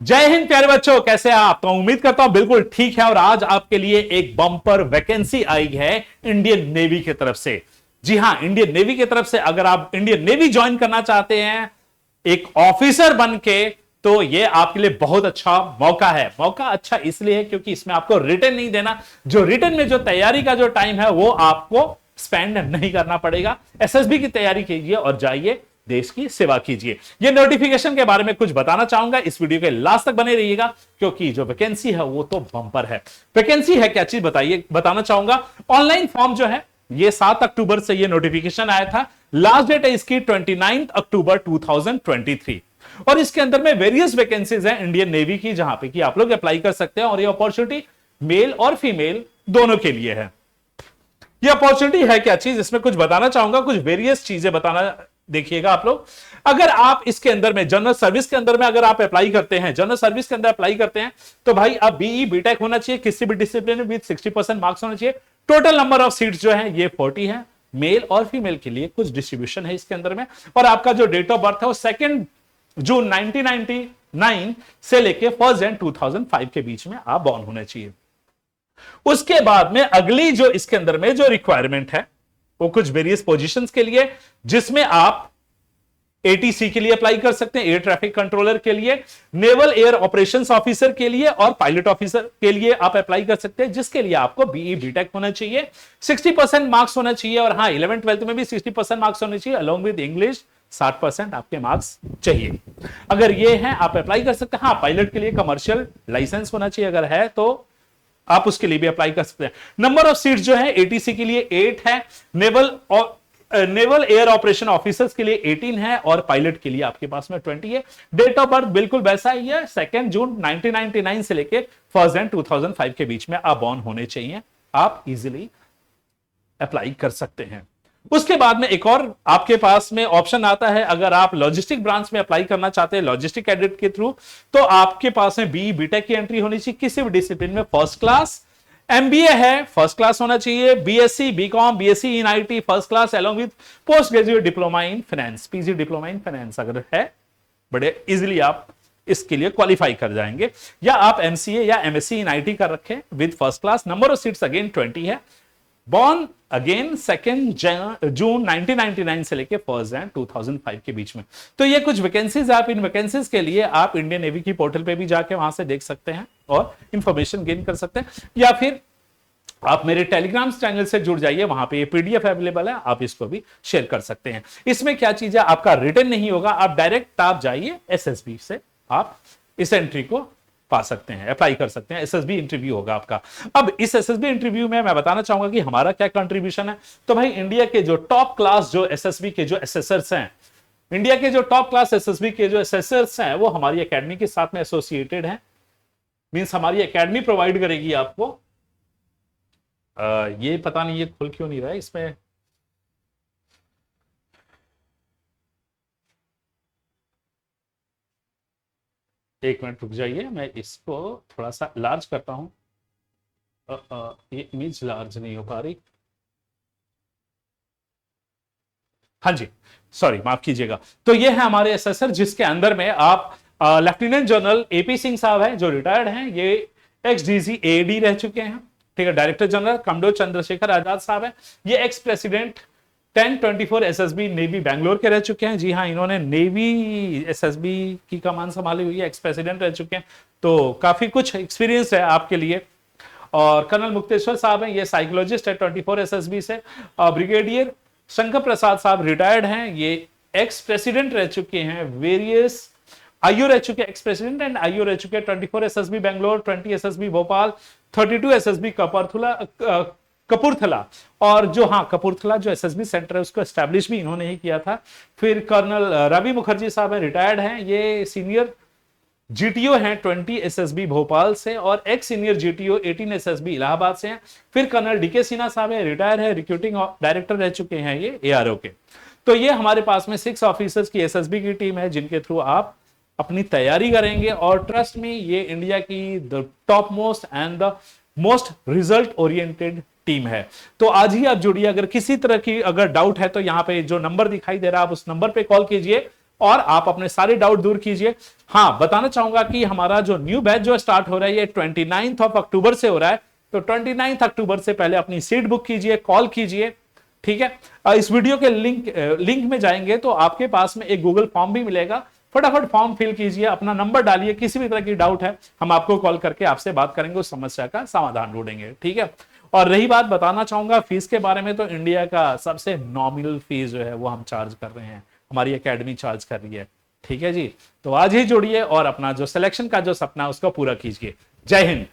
जय हिंद प्यारे बच्चों, कैसे हैं आप? तो उम्मीद करता हूं बिल्कुल ठीक है। और आज आपके लिए एक बम्पर वैकेंसी आई है इंडियन नेवी की तरफ से। जी हां, इंडियन नेवी की तरफ से अगर आप इंडियन नेवी ज्वाइन करना चाहते हैं एक ऑफिसर बन के, तो ये आपके लिए बहुत अच्छा मौका है। मौका अच्छा इसलिए है क्योंकि इसमें आपको रिटर्न नहीं देना। जो रिटर्न में जो तैयारी का जो टाइम है वो आपको स्पेंड नहीं करना पड़ेगा। एसएसबी की तैयारी कीजिए और जाइए देश की सेवा कीजिए। ये नोटिफिकेशन के बारे में कुछ बताना चाहूंगा, इस वीडियो के लास्ट तक बने रहिएगा क्योंकि जो वैकेंसी है वो तो बम्पर है। वैकेंसी है क्या चीज बताइए, बताना चाहूंगा। ऑनलाइन फॉर्म जो है ये 7 अक्टूबर से ये नोटिफिकेशन आया था। लास्ट डेट है इसकी 29 अक्टूबर 2023 और इसके अंदर में वेरियस वैकेंसीज हैं इंडियन नेवी की, जहां पे कि आप लोग अप्लाई कर सकते हैं। और ये अपॉर्चुनिटी मेल और फीमेल दोनों के लिए है। ये अपॉर्चुनिटी है क्या चीज, इसमें कुछ बताना चाहूंगा, कुछ वेरियस चीजें बताना। देखिएगा आप लोग, अगर आप इसके अंदर में जनरल सर्विस के अंदर में अगर आप अप्लाई करते हैं, जनरल सर्विस के अंदर अप्लाई करते हैं, तो भाई आप बीई बीटेक होना चाहिए किसी भी डिसिप्लिन में विद 60% मार्क्स होना चाहिए। टोटल नंबर ऑफ सीट्स जो है ये 40 है। मेल और फीमेल के लिए कुछ डिस्ट्रीब्यूशन है इसके अंदर में। और आपका जो डेट ऑफ बर्थ है वो 2 जून 1999 से लेके 1 जनवरी 2005 के बीच में आप बॉर्न होने चाहिए। उसके बाद में अगली जो इसके अंदर में जो रिक्वायरमेंट है वो कुछ वेरियस पोजीशंस के लिए, जिसमें आप एटीसी के लिए अप्लाई कर सकते हैं, एयर ट्रैफिक कंट्रोलर के लिए, नेवल एयर ऑपरेशंस ऑफिसर के लिए और पायलट ऑफिसर के लिए आप अप्लाई कर सकते हैं, जिसके लिए आपको बीई बीटेक होना चाहिए, 60% मार्क्स होना चाहिए। और हाँ, 11th 12th में भी 60% मार्क्स होने चाहिए, अलोंग विद इंग्लिश 60% आपके मार्क्स चाहिए। अगर ये है आप अप्लाई कर सकते हैं। हाँ, पायलट के लिए कमर्शियल लाइसेंस होना चाहिए, अगर है तो आप उसके लिए भी अप्लाई कर सकते हैं। नंबर ऑफ सीट्स जो है एटीसी के लिए 8 है, नेवल एयर ऑपरेशन ऑफिसर्स के लिए 18 है और पायलट के लिए आपके पास में 20 है। डेट ऑफ बर्थ बिल्कुल वैसा ही है, 2 जून 1999 से लेके 1 जनवरी 2005 के बीच में आप बॉर्न होने चाहिए। आप इजीली अप्लाई कर सकते हैं। उसके बाद में एक और आपके पास में ऑप्शन आता है, अगर आप लॉजिस्टिक ब्रांच में अप्लाई करना चाहते हैं लॉजिस्टिक कैडेट के थ्रू, तो आपके पास में बीई बीटेक की एंट्री होनी चाहिए किसी भी डिसिप्लिन में फर्स्ट क्लास। एमबीए है फर्स्ट क्लास होना चाहिए। BSc BCom BSc in IT first class along with post graduate diploma in finance, PG diploma in finance अगर है, बड़े इजीली आप इसके लिए क्वालिफाई कर जाएंगे। या आप एमसीए या एमएससी इन आईटी कर रखें with first class. Number of seats again 20 है। बॉर्न अगेन 2 जून 1999 से लेके 1 जनवरी 2005 के बीच में। तो ये कुछ वैकेंसीज, आप इन वैकेंसीज के लिए आप इंडियन नेवी की पोर्टल पे भी जाके वहां से देख सकते हैं और इंफॉर्मेशन गेन कर सकते हैं, या फिर आप मेरे टेलीग्राम चैनल से जुड़ जाइए, वहां पे ये पीडीएफ अवेलेबल है, आप इसको भी शेयर कर सकते हैं। इसमें क्या चीज है, आपका रिटर्न नहीं होगा, आप डायरेक्ट आप जाइए एसएसबी से आप इस एंट्री को पा सकते हैं, अप्लाई कर सकते हैं। एसएसबी इंटरव्यू होगा आपका। अब इस एसएसबी इंटरव्यू में मैं बताना चाहूंगा कि हमारा क्या कंट्रीब्यूशन है। तो भाई इंडिया के जो टॉप क्लास जो एसएसबी के जो एसेसर्स हैं, इंडिया के जो टॉप क्लास एसएसबी के जो एसेसर्स हैं वो हमारी एकेडमी के साथ में एसोसिएटेड हैं। मींस हमारी एकेडमी प्रोवाइड करेगी आपको। ये पता नहीं ये खुल क्यों नहीं रहा है इसमें। एक मिनट रुक जाइए, मैं इसको थोड़ा सा लार्ज करता हूं। ये इमेज लार्ज नहीं हो पा रही। हाँ जी, सॉरी माफ कीजिएगा। तो ये है हमारे एसेसर, जिसके अंदर में आप लेफ्टिनेंट जनरल एपी सिंह साहब हैं जो रिटायर्ड हैं। ये एक्स डीजी एडी रह चुके हैं, ठीक है। डायरेक्टर जनरल कमडोज चंद्रशेखर आजाद साहब हैं, ये ex president 1024 SSB navy Bangalore के रह चुके हैं। जी हाँ, इन्होंने नेवी एसएसबी की कमान संभाली हुई है, एक्स प्रेसिडेंट रह चुके हैं, तो काफी कुछ एक्सपीरियंस है आपके लिए। और कर्नल मुक्तेश्वर साहब हैं, ये साइकोलॉजिस्ट है 24 एसएसबी से। ब्रिगेडियर शंकर प्रसाद साहब रिटायर्ड हैं, ये एक्स प्रेसिडेंट रह चुके हैं, वेरियस आईओ रह चुके हैं, एक्स प्रेसिडेंट एंड आईओ रह चुके हैं। 24 SSB Bangalore, 20 SSB Bhopal, 32 SSB Kapurthala. और जो हाँ, कपूरथला जो एसएसबी सेंटर है उसको एस्टैब्लिश भी इन्होंने ही किया था। फिर कर्नल रवि मुखर्जी साहब हैं, रिटायर्ड हैं, ये सीनियर जीटीओ हैं 20 एसएसबी भोपाल से और x senior GTO 18 SSB Allahabad से हैं। फिर कर्नल डीके सिन्हा साहब हैं, रिटायर है, रिक्रूटिंग डायरेक्टर रह चुके हैं ये एआरओ के। तो ये हमारे पास में 6 ऑफिसर्स की एसएसबी की टीम है, जिनके थ्रू आप अपनी तैयारी करेंगे। और ट्रस्ट में ये इंडिया की the top most and the most result oriented team है। तो आज ही आप जुड़िए। अगर किसी तरह की अगर डाउट है तो यहाँ पे जो नंबर दिखाई दे रहा है आप उस नंबर पे कॉल कीजिए और आप अपने सारे डाउट दूर कीजिए। हाँ, बताना चाहूंगा कि हमारा जो न्यू बैच जो स्टार्ट हो रहा है ये 29 अक्टूबर से हो रहा है, तो 29 अक्टूबर से पहले अपनी सीट बुक कीजिए, कॉल कीजिए, ठीक है। इस वीडियो के लिंक में जाएंगे तो आपके पास में एक गूगल फॉर्म भी मिलेगा, फटाफट फॉर्म फिल कीजिए, अपना नंबर डालिए, किसी भी तरह की डाउट है हम आपको कॉल करके आपसे बात करेंगे, उस समस्या का समाधान ढूंढेंगे, ठीक है। और रही बात, बताना चाहूंगा फीस के बारे में, तो इंडिया का सबसे नॉमिनल फीस जो है वो हम चार्ज कर रहे हैं, हमारी एकेडमी चार्ज कर रही है, ठीक है जी। तो आज ही जुड़िए और अपना जो सिलेक्शन का जो सपना है उसको पूरा कीजिए। जय हिंद।